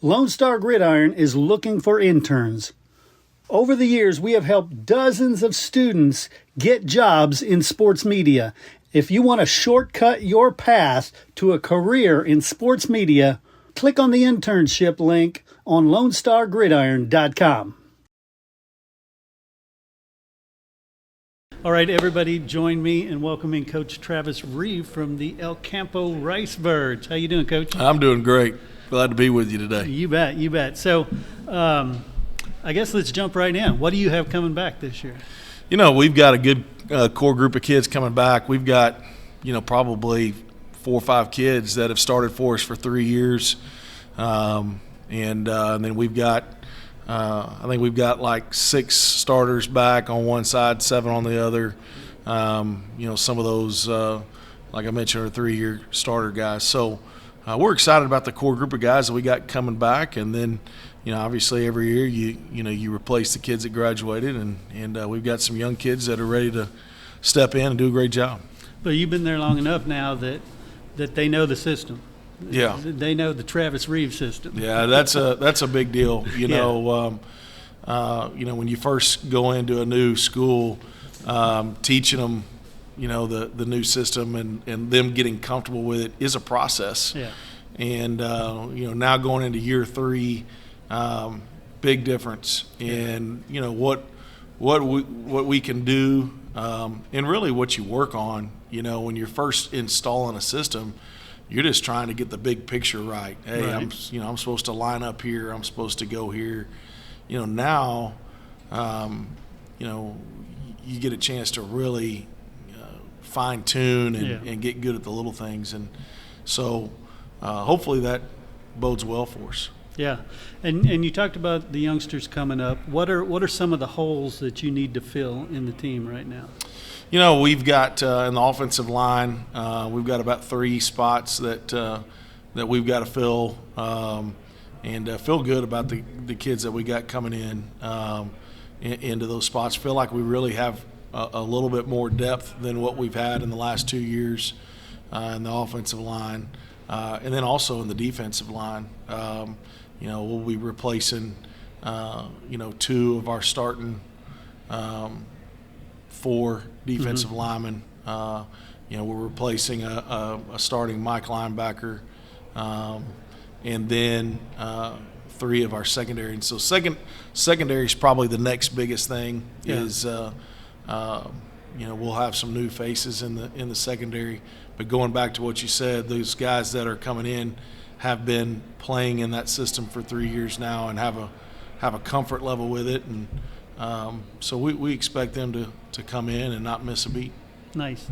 Lone Star Gridiron is looking for interns. Over the years, we have helped dozens of students get jobs in sports media. If you want to shortcut your path to a career in sports media, click on the internship link on LoneStarGridiron.com. All right, everybody, join me in welcoming Coach Travis Reeve from the El Campo Ricebirds. How you doing, Coach? I'm doing great. Glad to be with you today. You bet, you bet. So, I guess let's jump right in. What do you have coming back this year? You know, we've got a good core group of kids coming back. We've got, probably 4 or 5 kids that have started for us for 3 years. And then we've got, I think we've got like 6 starters back on one side, 7 on the other. Some of those, like I mentioned, are 3-year starter guys. So we're excited about the core group of guys that we got coming back. And then, obviously every year you replace the kids that graduated, and we've got some young kids that are ready to step in and do a great job. But you've been there long enough now that they know the system. Yeah, they know the Travis Reeve system. Yeah, that's a big deal. When you first go into a new school, teaching them, the new system and them getting comfortable with it is a process. Yeah. And now going into year 3, big difference. And what we can do, and really what you work on. When you're first installing a system, you're just trying to get the big picture right. Hey, right. I'm supposed to line up here. I'm supposed to go here. Now, you get a chance to really fine tune and get good at the little things, and so hopefully that bodes well for us. Yeah, and you talked about the youngsters coming up. What are some of the holes that you need to fill in the team right now? We've got in the offensive line, we've got about 3 spots that we've got to fill, and feel good about the kids that we got coming in into those spots. Feel like we really have a little bit more depth than what we've had in the last 2 years in the offensive line, and then also in the defensive line. We'll be replacing 2 of our starting 4 defensive linemen. We're replacing a starting Mike linebacker, and then 3 of our secondary. And so secondary is probably the next biggest thing. Yeah. Is we'll have some new faces in the secondary. But going back to what you said, those guys that are coming in have been playing in that system for 3 years now and have a comfort level with it, and so we expect them to come in and not miss a beat. Nice.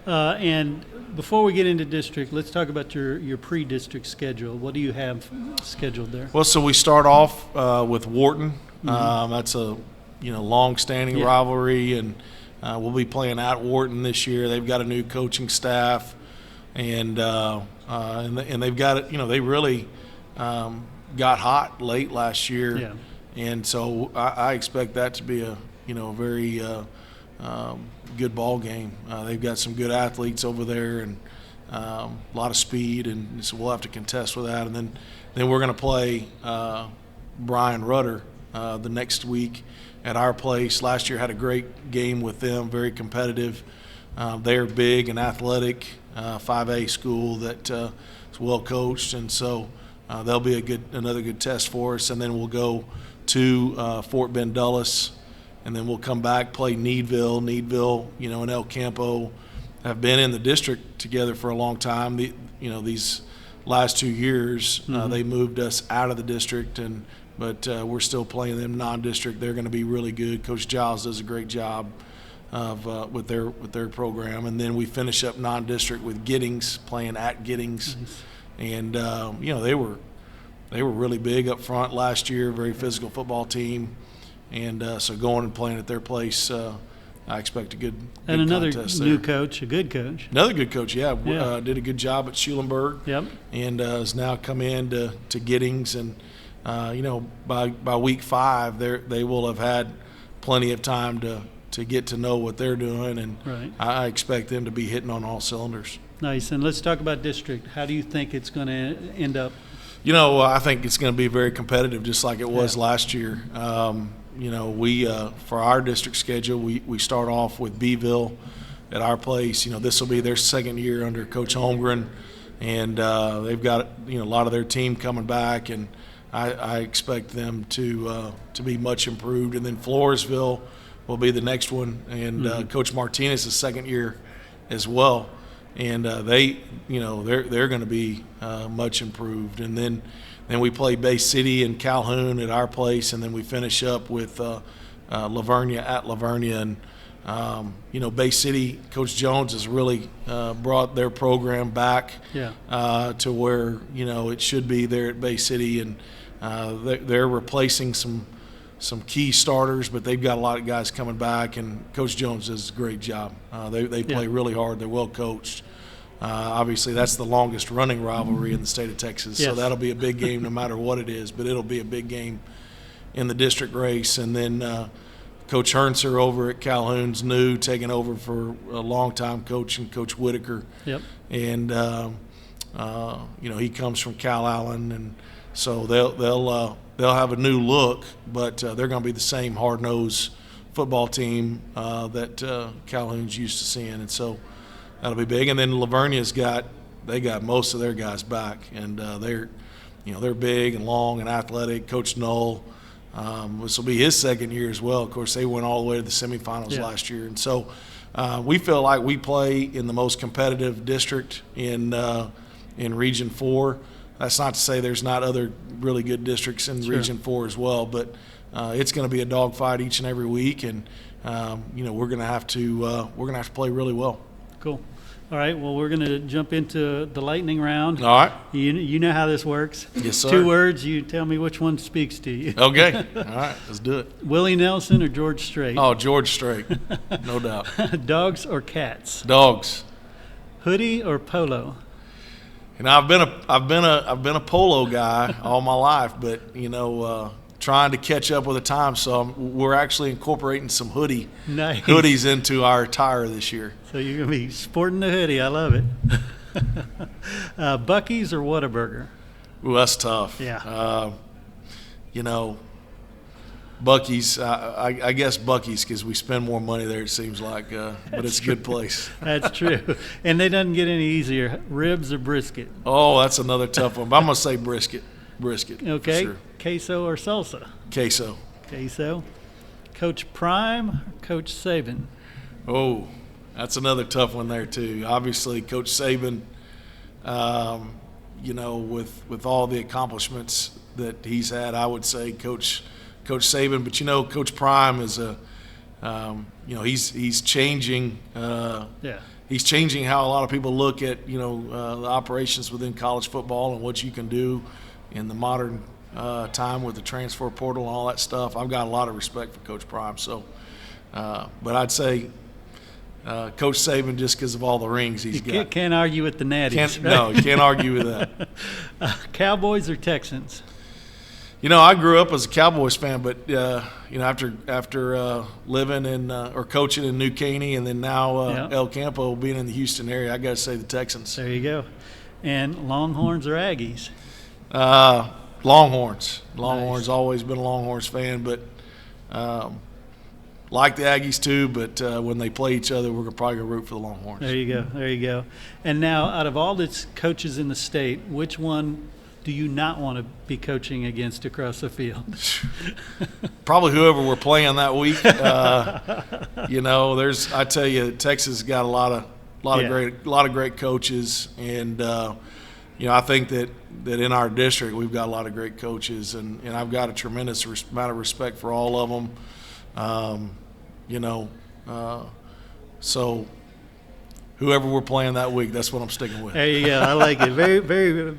And before we get into district, let's talk about your pre-district schedule. What do you have scheduled there? Well, so we start off with Wharton. That's a long-standing rivalry, and we'll be playing at Wharton this year. They've got a new coaching staff, and they've got it. They really got hot late last year. Yeah. And so I expect that to be a very good ball game. They've got some good athletes over there, and a lot of speed, and so we'll have to contest with that. And then we're going to play Brian Rudder the next week at our place. Last year had a great game with them, very competitive. They're big and athletic, 5A school that is well coached, and so they'll be another good test for us. And then we'll go to Fort Bend Dulles, and then we'll come back, play Needville. Needville, and El Campo have been in the district together for a long time. These last 2 years, they moved us out of the district, but we're still playing them non-district. They're going to be really good. Coach Giles does a great job with their program, and then we finish up non-district with Giddings, playing at Giddings. Nice. And they were really big up front last year, very physical football team, and so going and playing at their place, I expect a good and another contest new there. coach, a good coach. Another good coach, yeah. Did a good job at Schulenburg. Yep. And has now come in to Giddings, and by week 5, they will have had plenty of time to get to know what they're doing, and right. I expect them to be hitting on all cylinders. Nice. And let's talk about district. How do you think it's going to end up? I think it's going to be very competitive, just like it was last year. We for our district schedule, we start off with Beeville at our place. This will be their second year under Coach Holmgren, and they've got a lot of their team coming back, and I expect them to be much improved. And then Floresville will be the next one, and Coach Martinez's second year as well, and they're going to be much improved. And then we play Bay City and Calhoun at our place, and then we finish up with Lavernia at Lavernia. And Bay City, Coach Jones has really brought their program back to where it should be there at Bay City, and they're replacing some key starters, but they've got a lot of guys coming back, and Coach Jones does a great job. They play really hard. They're well coached. Obviously, that's the longest running rivalry in the state of Texas, so that'll be a big game no matter what it is, but it'll be a big game in the district race. And then Coach Hernser over at Calhoun's new, taking over for a longtime coach, and Coach Whitaker. Yep. And he comes from Cal Allen, and so they'll have a new look, but they're going to be the same hard-nosed football team that Calhoun's used to seeing, and so that'll be big. And then Lavernia's got most of their guys back, and they're big and long and athletic. Coach Doelle, this will be his second year as well. Of course, they went all the way to the semifinals last year, and so we feel like we play in the most competitive district in Region 4. That's not to say there's not other really good districts in Region 4 as well, but it's going to be a dogfight each and every week, and we're going to have to play really well. Cool. All right. Well, we're going to jump into the lightning round. All right. You know how this works. Yes, sir. 2 words. You tell me which one speaks to you. Okay. All right. Let's do it. Willie Nelson or George Strait? Oh, George Strait, no doubt. Dogs or cats? Dogs. Hoodie or polo? I've been a polo guy all my life, but trying to catch up with the time, so we're actually incorporating some hoodies into our attire this year. So you're gonna be sporting the hoodie. I love it. Buc-ee's or Whataburger? Ooh, that's tough. Yeah. Buc-ee's. I guess Buc-ee's because we spend more money there. It seems like, but it's a good place. That's true, and they doesn't get any easier. Ribs or brisket? Oh, that's another tough one. But I'm gonna say brisket. Okay. For sure. Queso or salsa? Queso. Coach Prime or Coach Saban? Oh, that's another tough one there too. Obviously, Coach Saban. With all the accomplishments that he's had, I would say Coach Saban. But Coach Prime is he's changing. He's changing how a lot of people look at the operations within college football and what you can do in the modern time with the transfer portal and all that stuff. I've got a lot of respect for Coach Prime. So, but I'd say Coach Saban just because of all the rings he's got. You can't argue with the Natties. No, you can't argue with that. Cowboys or Texans? I grew up as a Cowboys fan, but after living in or coaching in New Caney and then now El Campo, being in the Houston area, I got to say the Texans. There you go. And Longhorns or Aggies? Longhorns. Nice. Always been a Longhorns fan, but like the Aggies too. But when they play each other, we're probably gonna root for the Longhorns. There you go. And now, out of all the coaches in the state, which one do you not want to be coaching against across the field? Probably whoever we're playing that week. I tell you, Texas got a lot of great coaches, and I think that in our district we've got a lot of great coaches, and I've got a tremendous amount of respect for all of them. So whoever we're playing that week, that's what I'm sticking with. There you go. I like it. Very, very.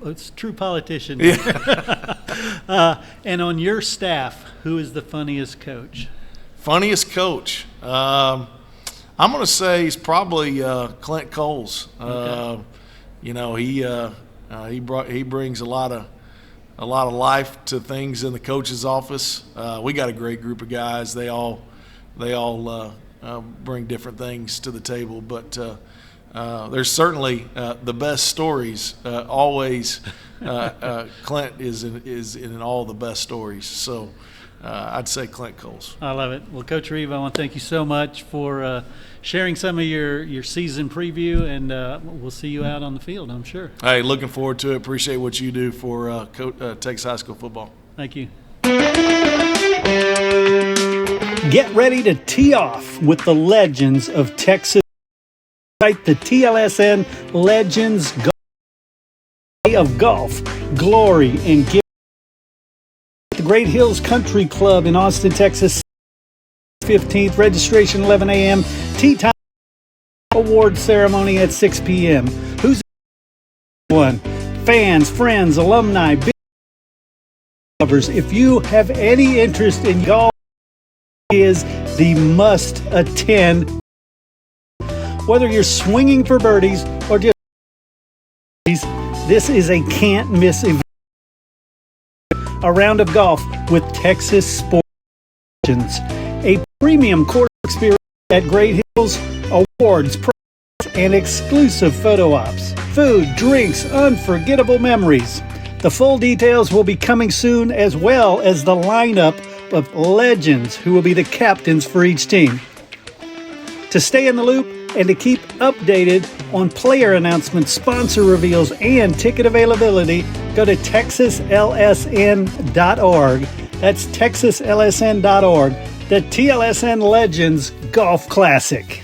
It's a true politician. Yeah. And on your staff, who is the funniest coach? Funniest coach. I'm going to say he's probably Clint Coles. Okay. He brings a lot of life to things in the coach's office. We got a great group of guys. They all bring different things to the table, but there's certainly the best stories. Always, Clint is in all the best stories. So I'd say Clint Coles. I love it. Well, Coach Reeve, I want to thank you so much for sharing some of your season preview, and we'll see you out on the field, I'm sure. Hey, looking forward to it. Appreciate what you do for Texas high school football. Thank you. Get ready to tee off with the legends of Texas. The TLSN Legends of Golf, Glory, and Gift. The Great Hills Country Club in Austin, Texas. 15th, registration 11 a.m. Tee time award ceremony at 6 p.m. Who's one? Fans, friends, alumni, big lovers. If you have any interest in golf, is the must attend. Whether you're swinging for birdies or just this is a can't miss event. A round of golf with Texas Sports Legends. A premium course experience at Great Hills, awards, prizes, and exclusive photo ops. Food, drinks, unforgettable memories. The full details will be coming soon, as well as the lineup of legends who will be the captains for each team. To stay in the loop and to keep updated on player announcements, sponsor reveals, and ticket availability, go to texaslsn.org. That's texaslsn.org. The TLSN Legends Golf Classic.